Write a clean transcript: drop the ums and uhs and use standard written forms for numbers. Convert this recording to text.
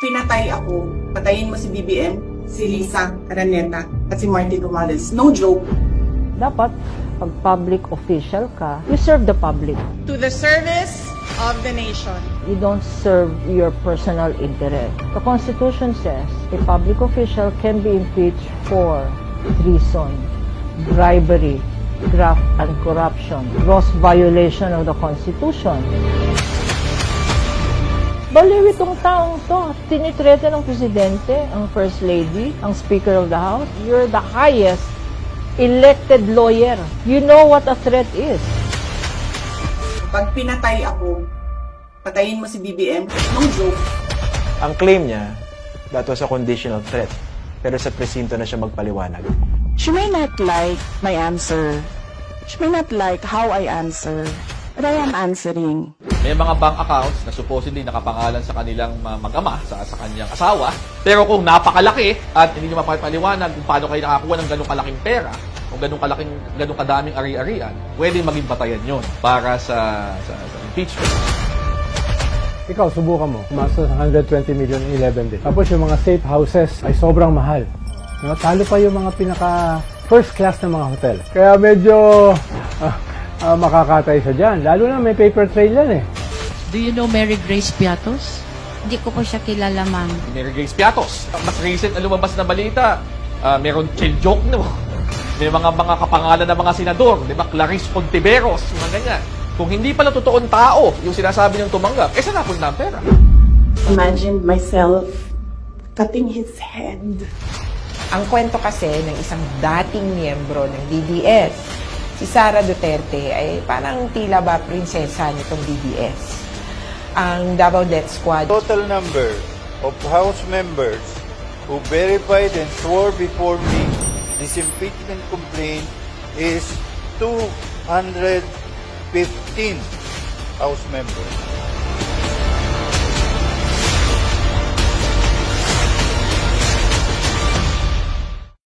pinatay ako, patayin mo si BBM, si Lisa Araneta, at si Martin Romualdez. No joke. Dapat, pag public official ka, you serve the public. To the service of the nation. You don't serve your personal interest. The Constitution says a public official can be impeached for treason, bribery, graft and corruption, gross violation of the Constitution. Baliw itong taong to. Tinitrete ng presidente, ang first lady, ang speaker of the house. You're the highest elected lawyer. You know what a threat is. Pag pinatay ako, patayin mo si BBM. No joke. Ang claim niya, that was a conditional threat. Pero sa presinto na siya magpaliwanag. She may not like my answer. She may not like how I answer. But I am answering. May mga bank accounts na supposedly nakapangalan sa kanilang mag-ama, sa kanyang asawa. Pero kung napakalaki at hindi nyo mapapaliwanag kung paano kayo nakakuha ng ganong kalaking pera o ganong kadaming ari-arian, pwede maging batayan yon para sa impeachment. Ikaw, subukan mo. Umasa sa 120 million in 11 days. Tapos yung mga safe houses ay sobrang mahal. Talo pa yung mga pinaka first class na mga hotel. Kaya medyo makakatay siya dyan. Lalo na may paper trail yan eh. Do you know Mary Grace Piatos? Hindi ko po siya kilala, ma'am. Mary Grace Piatos. Mas recent na lumabas na balita, meron chill joke no. May mga kapangalan ng mga senador, di ba? Clarice Contiveros, mga ganyan. Kung hindi pala totoong tao yung sinasabi niyang tumanggap, saan napunta ang pera? Imagine myself cutting his head. Ang kwento kasi ng isang dating miyembro ng DDS, si Sara Duterte, ay parang tila ba prinsesa nitong DDS. Ang Davao Death Squad. Total number of House members who verified and swore before me this impeachment complaint is 215 House members.